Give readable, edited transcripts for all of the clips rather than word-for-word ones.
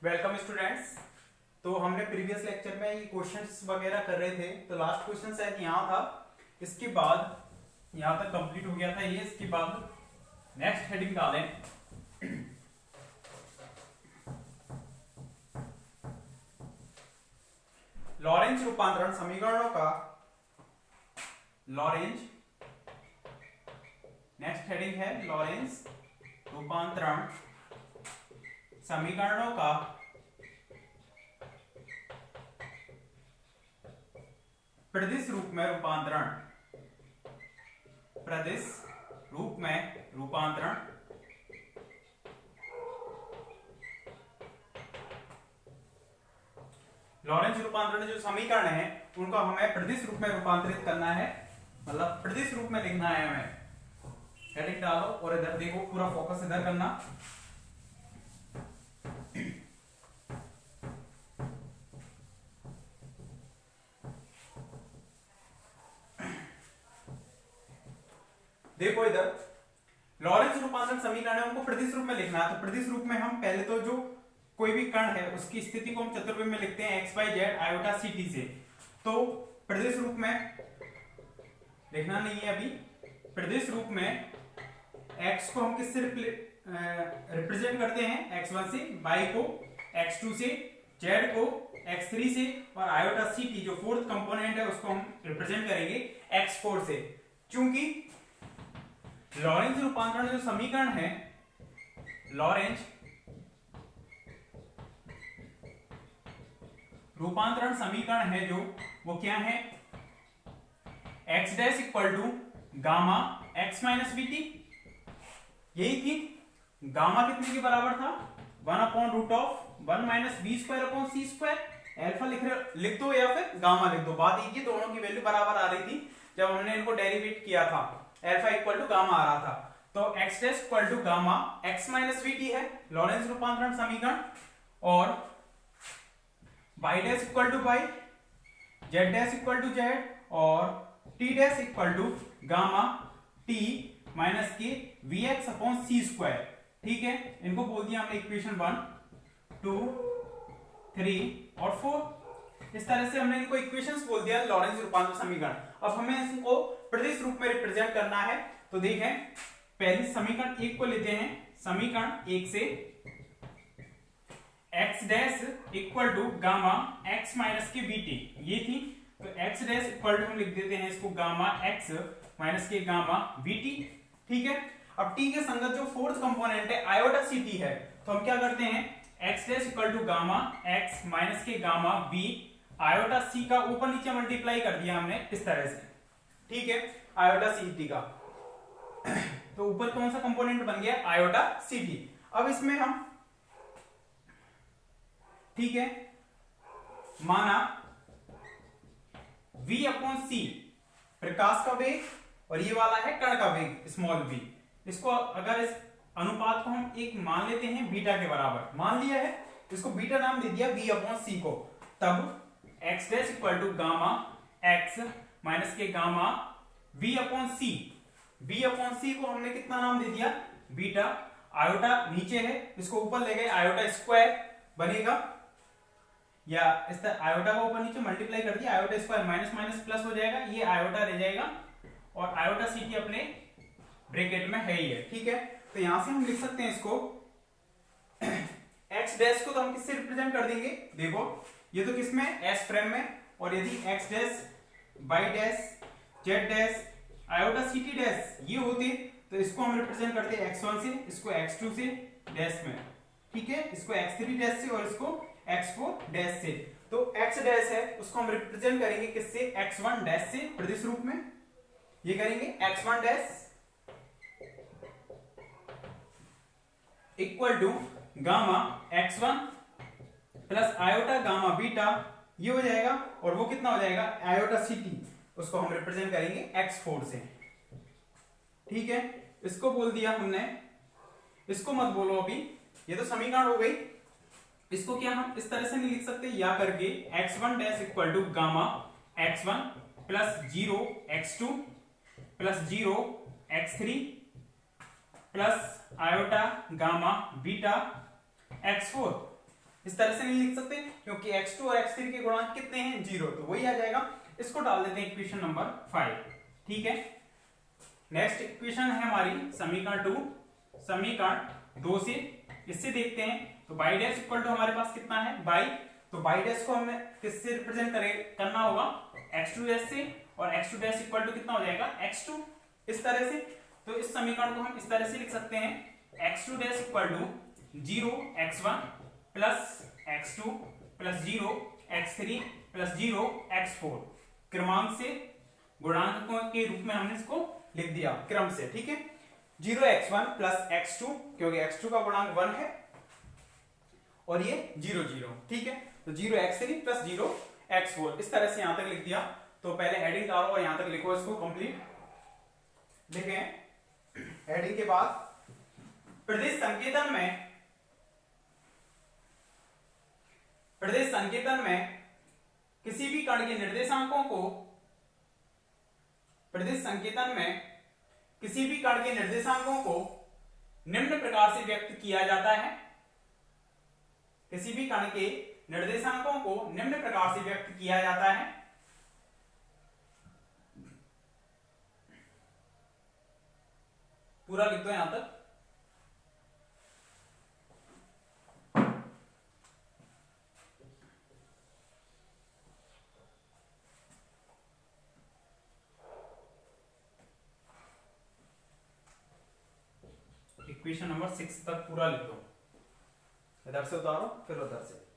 Welcome students. तो हमने previous lecture में ये क्वेश्चंस वगैरह कर रहे थे, तो लास्ट क्वेश्चन शायद यहाँ था। इसके बाद यहाँ तक कंप्लीट हो गया था ये। इसके बाद नेक्स्ट हेडिंग डालें। लॉरेंज रूपांतरण समीकरणों का लॉरेंज, नेक्स्ट हेडिंग है लॉरेंज रूपांतरण समीकरणों का प्रदिश रूप में रूपांतरण, प्रदिश रूप में रूपांतरण। लॉरेंज रूपांतरण जो समीकरण है उनको हमें प्रदिश रूप में रूपांतरित करना है, मतलब प्रदिश रूप में लिखना है हमें। हेडिंग डालो और इधर देखो, पूरा फोकस इधर करना। देखो इधर लॉरेंज रूपांतरण समीकरण है, उनको प्रदिश रूप में लिखना है। तो प्रदिश रूप में हम पहले तो जो कोई भी कण है उसकी स्थिति को हम चतुर्भुज में लिखते हैं x y z iota c t से। तो प्रदिश रूप में लिखना नहीं है अभी। प्रदिश रूप में x को हम किससे रिप्रेजेंट करते हैं? x1 से, y को x2 से, z को x3 से और आयोटा सी टी जो फोर्थ कंपोनेंट है उसको हम रिप्रेजेंट करेंगे x4 से। क्योंकि लॉरेंज रूपांतरण जो समीकरण है, लॉरेंज रूपांतरण समीकरण है जो वो क्या है? x dash equal to gamma x minus v t, यही थी। गामा कितने के बराबर था? 1/√1 माइनस बी स्क्वायर अपॉन सी स्क्वायर। अल्फा लिख दो या फिर गामा लिख दो, बात एक ही, दोनों की वैल्यू बराबर आ रही थी जब हमने इनको डेरिवेट किया था। अल्फा इक्वल टू गामा आ रहा था। तो x dash equal to gamma x minus v t है लॉरेंज रूपांतरण समीकरण, और y dash equal to y, z dash equal to z और t dash equal to gamma t minus के vx अपॉन सी स्क्वायर। ठीक है, इनको बोल दिया हमने इक्वेशन 1, 2, 3 और 4। इस तरह से हमने इनको इक्वेशंस बोल दिया लॉरेंज रूपांतरण समीकरण। अब हमें इनको प्रदिश रूप में रिप्रेजेंट करना है। तो देखें, पहले समीकरण 1 को लेते हैं। समीकरण 1 से x dash equal to gamma x minus के bt, ये थी। तो x डैश इक्वल टू हम लिख देते हैं इसको गामा x माइनस के गामा bt। ठीक है, अब t के संगत जो फोर्थ कंपोनेंट है आयोटा सी टी है, तो हम क्या करते हैं? x dash equal to gamma x minus के गामा b, आयोटा सी का ऊपर नीचे मल्टीप्लाई कर दिया हमने इस तरह से। ठीक है, आयोटा सी टी का तो ऊपर कौन सा कंपोनेंट बन गया? Iota c t. अब इसमें हम, ठीक है, माना v अपॉन सी प्रकाश का वेग और ये वाला है कण का वेग स्मॉल v। इसको अगर इस अनुपात को हम एक मान लेते हैं बीटा के बराबर, मान लिया है, इसको बीटा नाम दे दिया v अपॉन सी को, तब x dash equal to gamma x minus के gamma v upon C. v upon C को हमने कितना नाम दे दिया? बीटा। आयोटा नीचे है, इसको ऊपर ले गए, आयोटा स्क्वायर बनेगा, या इस तरह आयोटा को ऊपर नीचे मल्टीप्लाई कर दिया, iota square minus minus plus हो जाएगा, ये आयोटा रह जाएगा और आयोटा सी टी अपने ब्रैकेट में है ही है। ठीक है, तो यहां से हम लिख सकते हैं इसको x डैश को तो हम किससे रिप्रेजेंट कर देंगे? देखो, ये तो किसमें? s फ्रेम में। और यदि x dash, y dash, z dash, iota c t dash ये होते तो इसको हम रिप्रेजेंट करते x1 से, इसको x2 से डैश में। ठीक है, इसको x3 डैश से और इसको x4 डैश से। तो x डैश है उसको हम रिप्रेजेंट करेंगे किससे? x1 डैश से प्रदिश रूप में। ये करेंगे x1 dash equal to gamma x1 plus iota gamma beta, ये हो जाएगा। और वो कितना हो जाएगा? आयोटा सी टी, उसको हम रिप्रेजेंट करेंगे x4 से। ठीक है, इसको बोल दिया हमने, इसको मत बोलो अभी, ये तो समीकरण हो गई। इसको क्या हम इस तरह से नहीं लिख सकते? या करके x1 dash equal to gamma x1 plus 0 x2 plus 0 x3 plus iota gamma beta x4। इस तरह से नहीं लिख सकते क्योंकि x2 और x3 के गुणांक कितने हैं 0, तो वही आ जाएगा। इसको डाल देते हैं इक्वेशन नंबर 5। ठीक है, नेक्स्ट इक्वेशन है हमारी समीकरण 2, समीकरण 2 से इससे देखते हैं। तो बाई डैश इक्वल टू हमारे पास कितना है बाई, तो बाई डैश को हमें किससे रिप्रेजेंट करना होगा x2 डैश से, और x2 डैश इक्वल टू कितना हो जाएगा x2, इस तरह से। तो इस समीकरण को हम इस तरह से लिख सकते हैं x2 dash equal to 0x1 plus x2 plus 0x3 plus 0x4, क्रमांक से गुणांकों के रूप में हमने इसको लिख दिया क्रम से। ठीक है, 0x1 प्लस x2 क्योंकि x2 का गुणांक 1 है और ये 0 0। ठीक है, तो 0x3 प्लस 0x4 इस तरह से यहां तक लिख दिया। तो पहले हेडिंग डालो और यहां तक लिखो इसको कंप्लीट। देखें हेडिंग के बाद प्रदेश संकेतन में किसी भी कण के निर्देशांकों को, प्रदेश संकेतन में किसी भी कण के निर्देशांकों को निम्न प्रकार से व्यक्त किया जाता है। किसी भी कण के निर्देशांकों को निम्न प्रकार से व्यक्त किया जाता है। पूरा लिख दो यहां तक। इक्वेशन नंबर 6 तक पूरा लिख दो, इधर से उतारो फिर उधर से।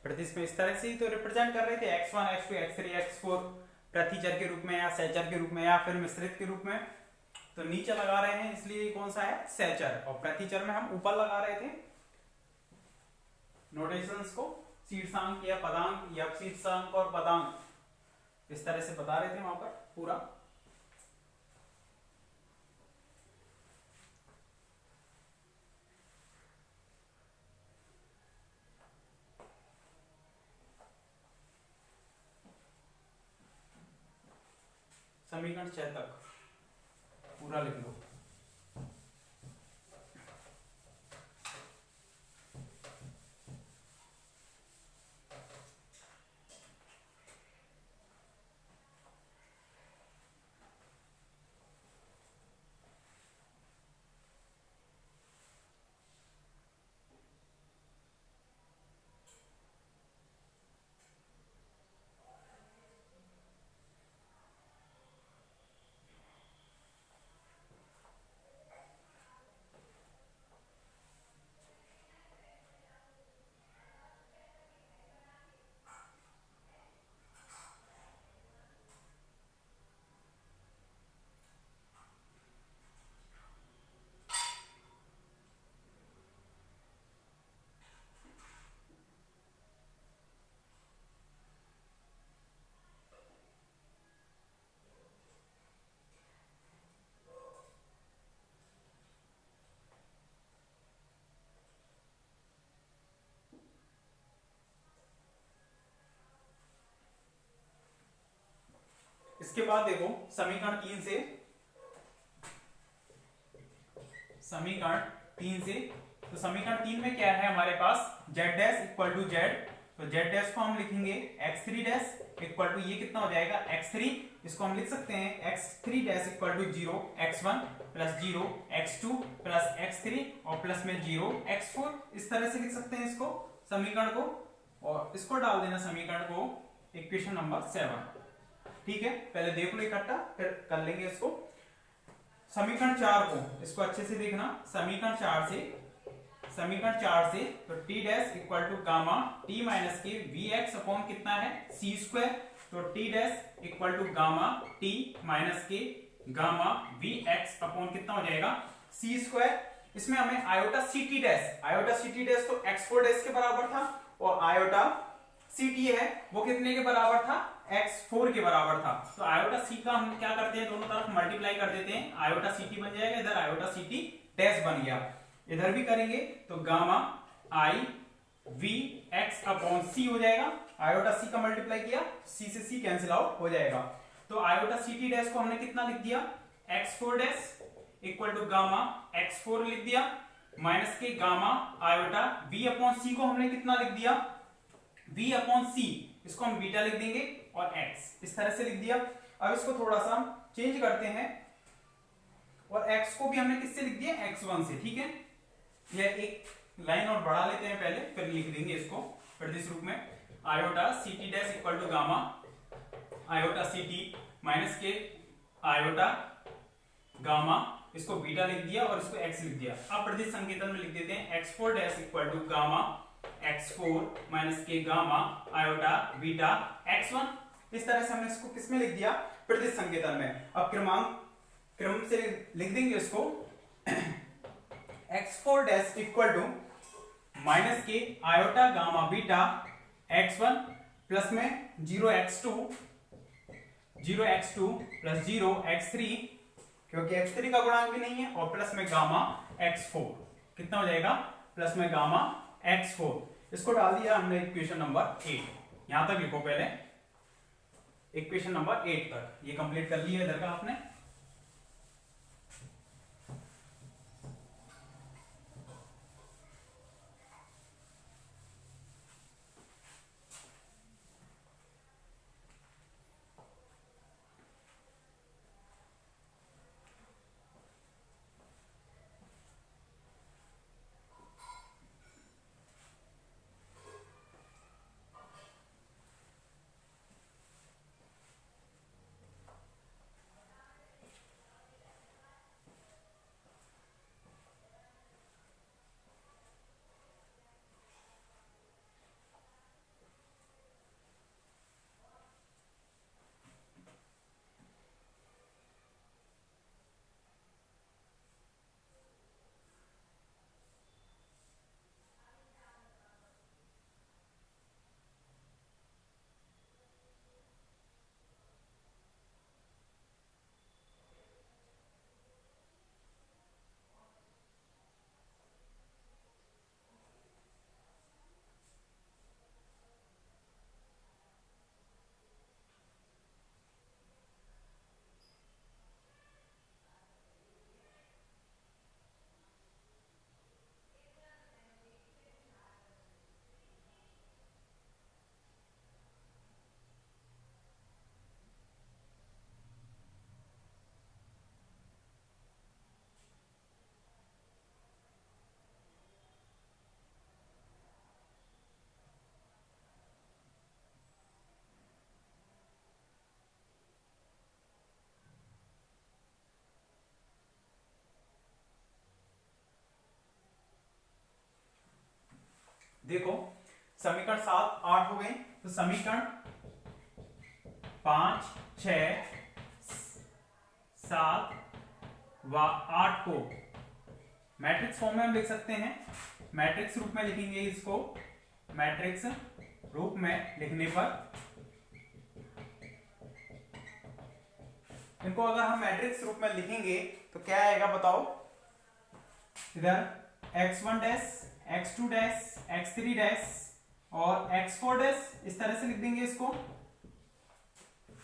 प्रदेश में इस तरह से ही तो रिप्रेजेंट कर रहे थे x1 x2 x3 x4 प्रतिचर के रूप में या सहचर के रूप में या फिर मिश्रित के रूप में। तो नीचे लगा रहे हैं इसलिए कौन सा है सहचर, और प्रतिचर में हम ऊपर लगा रहे थे नोटेशंस को, शीर्षांक या पदांक या शीर्षांक और पदांक इस तरह से बता रहे थे वहां पर पूरा। समीकरण 6 तक पूरा लिख लो। इसके बाद देखो समीकरण 3 से, तो समीकरण 3 में क्या है हमारे पास z dash equal to z, तो z डैश को हम लिखेंगे x3 डैश इक्वल टू ये कितना हो जाएगा x3, इसको हम लिख सकते हैं x3 dash equal to 0x1 plus 0x2 plus x3 और प्लस में 0x4, इस तरह से लिख सकते हैं इसको समीकरण को, और इसको डाल देना समीकरण को इक्वेशन नंबर 7। ठीक है, पहले देख लो इकट्ठा फिर कर लेंगे इसको। समीकरण 4 को इसको अच्छे से देखना, समीकरण 4 से तो t dash equal to gamma t minus के vx अपॉन कितना है c स्क्वायर, तो t dash equal to gamma t minus के गामा वी एक्स अपॉन कितना हो जाएगा सी स्क्वायर। इसमें हमें आयोटा सी टी डैश तो एक्स फोर डैश के बराबर था और आयोटा सी टी है वो कितने के बराबर था x4 के बराबर था। तो आयोटा सी का हम क्या करते हैं दोनों तरफ मल्टीप्लाई कर देते हैं, आयोटा सी टी बन जाएगा, इधर आयोटा सी टी डैश बन गया, इधर भी करेंगे तो gamma I V x upon C हो जाएगा। आयोटा सी का मल्टीप्लाई किया सी से सी कैंसिल आउट हो जाएगा। तो आयोटा सी टी डैश को हमने कितना लिख दिया x4 dash equal to gamma x4 लिख दिया माइनस के gamma iota v upon C को हमने कितना लिख दिया v अपॉन सी, इसको हम बीटा लिख देंगे और x इस तरह से लिख दिया। अब इसको थोड़ा सा चेंज करते हैं और x को भी हमने किससे लिख दिया x1 से, ठीक है। यह एक लाइन और बढ़ा लेते हैं पहले, फिर लिख देंगे इसको प्रतिश रूप में। Iota c t dash equal to gamma iota c t minus के आयोटा गामा, इसको बीटा लिख दिया और इसको x लिख दिया। अब प्रतिश संकेतन में लिख देते हैं x4 dash equal to gamma x4 minus के गामा आयोटा बीटा x1। इस तरह से हमने इसको किसमें लिख दिया प्रतिश संकेतन में। अब क्रम से लिख देंगे इसको x4 dash equal to minus के iota gamma beta x1 plus में 0x2 प्लस 0x3 क्योंकि x3 का गुणांक भी नहीं है और प्लस में गामा x4 कितना हो जाएगा प्लस में गामा x4। इसको डाल दिया हमने इक्वेशन नंबर 8। यहां तक लिखो पहले इक्वेशन नंबर 8 तक, ये कंप्लीट कर लिया इधर का आपने। देखो समीकरण 7 8 हो गए, तो समीकरण 5 6 7 व 8 को मैट्रिक्स फॉर्म में हम लिख सकते हैं। मैट्रिक्स रूप में लिखेंगे इसको, मैट्रिक्स रूप में लिखने पर इनको अगर हम मैट्रिक्स रूप में लिखेंगे तो क्या आएगा बताओ। इधर x1 dash x2 dash x3 dash और x4 डैश इस तरह से लिख देंगे इसको,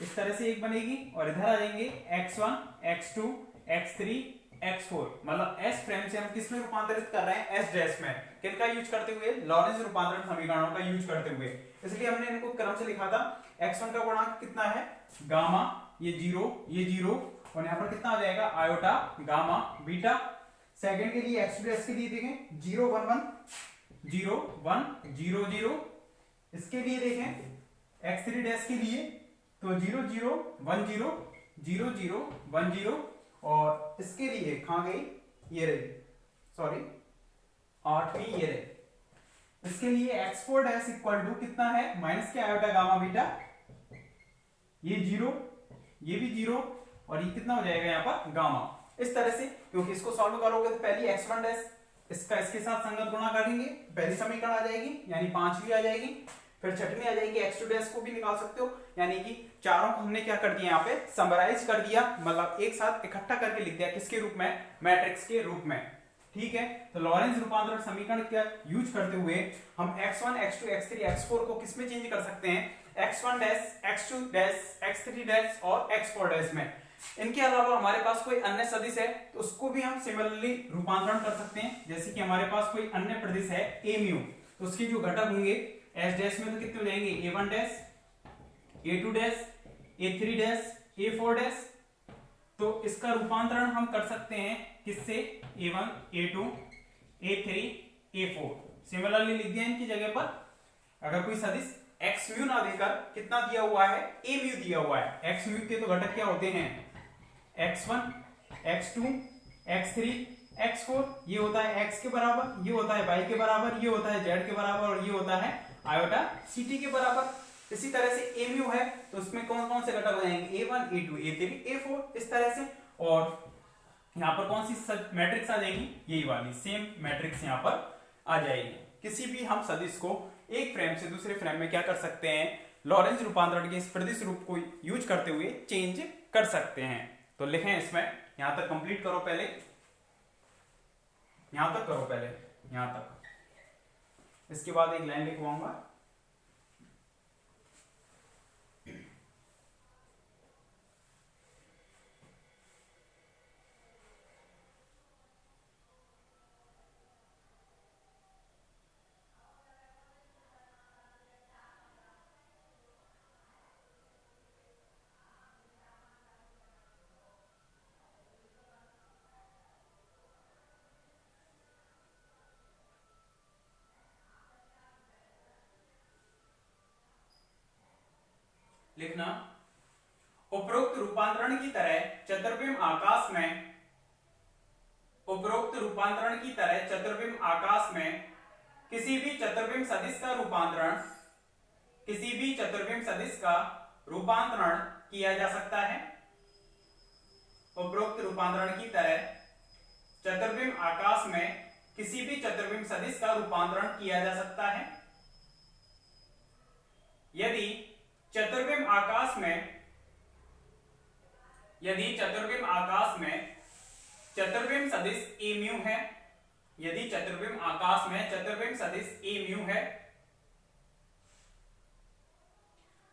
इस तरह से एक बनेगी और इधर आ जाएंगे x1 x2 x3 x4। मतलब s फ्रेम से हम किस में रूपांतरित कर रहे हैं s डैश में, किनका यूज करते हुए लॉरेंज रूपांतरण समीकरणों का यूज करते हुए। इसलिए हमने इनको क्रम से लिखा था। x1 का गुणांक कितना है गामा, ये जीरो और यहाँ पर कितना आ जाएगा आयोटा गामा बीटा। सेकंड के लिए x2 डैश के लिए देखें 0 1 1 0 1 0 0। इसके लिए देखें x3 डैश के लिए तो 0 0 1 0 0 0 1 0 और इसके लिए कहां गई ये रही, सॉरी 8वीं ये रही। इसके लिए x4 डैश इक्वल टू कितना है माइनस के आयोटा गामा बीटा ये 0, ये भी 0 और ये कितना हो जाएगा यहाँ पर गामा। इस तरह से, क्योंकि इसको सॉल्व करोगे तो पहली x1 डैश इसका इसके साथ संगत गुणा करेंगे, पहली समीकरण आ जाएगी यानी 5वीं आ जाएगी। फिर छठवीं आ जाएगी, x2 डैश को भी निकाल सकते हो, यानी कि चारों को हमने क्या कर दिया यहाँ पे समराइज कर दिया, मतलब एक साथ इकट्ठा करके लिख दिया, किसके रूप में, मैट्रिक्स के रूप में। ठीक है, तो लॉरेंज रूपांतरण समीकरण क्या यूज करते हुए हम x1 x2 x3 x4 को किस में चेंज कर सकते हैं, x1 dash x2 dash x3 dash और x4 डैश में। इनके अलावा हमारे पास कोई अन्य सदिश है तो उसको भी हम सिमिलरली रूपांतरण कर सकते हैं। जैसे कि हमारे पास कोई अन्य प्रदिश है a म्यू, तो उसके जो घटक होंगे s डैश में तो कितने हो जाएंगे, a1 dash a2 dash a3 dash a4 dash. तो इसका रूपांतरण हम कर सकते हैं किससे, a1 a2 a3 a4। Similarly लिख दिया इनकी जगह पर। अगर कोई सदिश x म्यू ना देकर कितना दिया हुआ है, a म्यू दिया हुआ है, x म्यू के तो घटक क्या होते हैं, x1 x2 x3 x4, ये होता है x के बराबर, ये होता है y के बराबर, ये होता है z के बराबर और ये होता है आयोटा ct के बराबर। इसी तरह से a म्यू है तो उसमें कौन कौन से घटक हो जाएंगे, a1 a2 a3 a4, इस तरह से। और यहाँ पर कौन सी मैट्रिक्स आ जाएगी, यही वाली सेम मैट्रिक्स यहाँ पर आ जाएगी। किसी भी हम सदिश को एक फ्रेम से दूसरे फ्रेम में क्या कर सकते हैं, लॉरेंज रूपांतरण के इस प्रदिश रूप को यूज करते हुए चेंज कर सकते हैं। तो लिखें इसमें, यहां तक कंप्लीट करो पहले, यहां तक करो पहले, यहां तक, इसके बाद एक लाइन लिखवाऊंगा। लिखना, उपरोक्त रूपांतरण की तरह चतुर्विम आकाश में, उपरोक्त रूपांतरण की तरह चतुर्विम आकाश में किसी भी चतुर्विम सदिश का रूपांतरण, किसी भी चतुर्विम सदिश का रूपांतरण किया जा सकता है। उपरोक्त रूपांतरण की तरह चतुर्विम आकाश में किसी भी चतुर्विम सदिश का रूपांतरण किया जा सकता है यदि चतुर्विम आकाश में, यदि चतुर्विम आकाश में चतुर्विम सदिश a म्यू है, यदि चतुर्विम आकाश में चतुर्विम सदिश a म्यू है,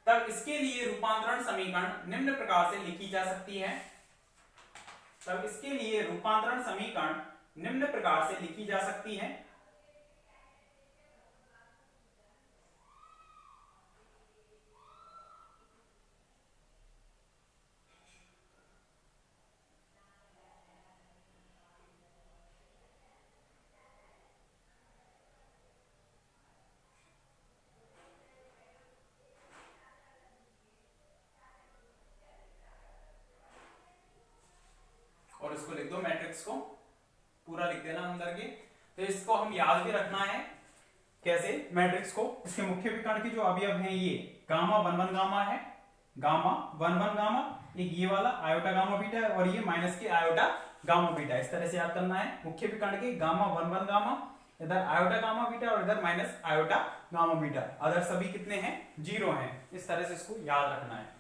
तब इसके लिए रूपांतरण समीकरण निम्न प्रकार से लिखी जा सकती है। तब इसके लिए रूपांतरण समीकरण निम्न प्रकार से लिखी जा सकती है। और इसको लिख दो, मैट्रिक्स को पूरा लिख देना अंदर के। तो इसको हम याद भी रखना है कैसे, मैट्रिक्स को, इसके मुख्य विकर्ण के जो अवयव हैं ये गामा 1 1 गामा है, गामा 1 1 गामा, एक ये वाला आयोटा गामा बीटा है और ये माइनस के आयोटा गामा बीटा। इस तरह से याद करना है, मुख्य विकर्ण के गामा 1 1 गामा, इधर आयोटा गामा बीटा और इधर minus iota gamma beta, other सभी कितने हैं, 0 हैं। इस तरह से इसको याद रखना है।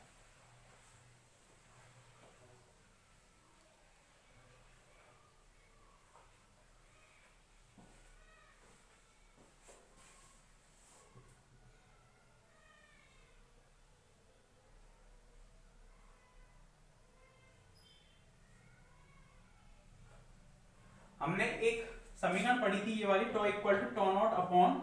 हमने एक समीकरण पढ़ी थी ये वाली, tau equal to tau naught upon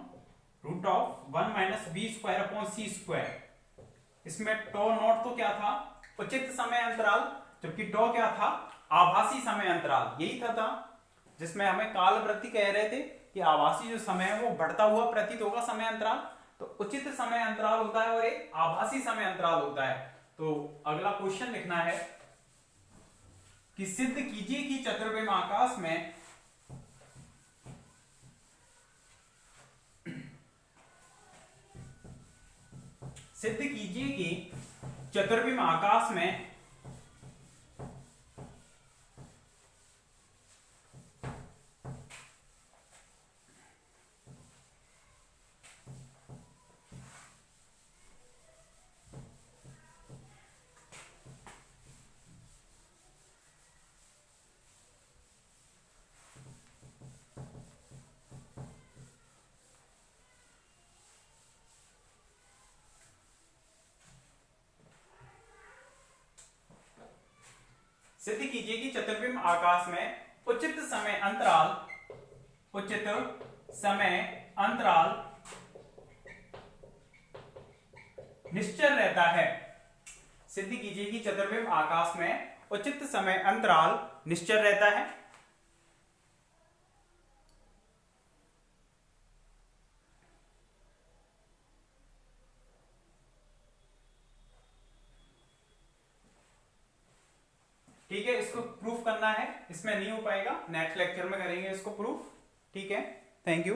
root of 1 minus B square upon C square. इसमें टॉ नॉट तो क्या था, उचित समय अंतराल, जबकि टॉ क्या था, आभासी समय अंतराल। यही था जिसमें हमें कालवृत्ति कह रहे थे कि आभासी जो समय है वो बढ़ता हुआ प्रतीत होगा समय अंतराल। तो उचित समय अंतराल होता है और एक आभासी समय अंतराल होता है। तो अगला क्वेश्चन लिखना है कि सिद्ध कीजिए कि चतुर्विम आकाश में सिद्ध कीजिए कि चतुर्बिम्ब आकाश में सिद्ध कीजिए कि चतुर्बिम्ब आकाश में उचित समय अंतराल निश्चल रहता है। सिद्ध कीजिए कि चतुर्बिम्ब आकाश में उचित समय अंतराल निश्चल रहता है। ठीक है, इसको प्रूफ करना है, इसमें नहीं हो पाएगा, नेक्स्ट लेक्चर में करेंगे इसको प्रूफ। ठीक है, थैंक यू।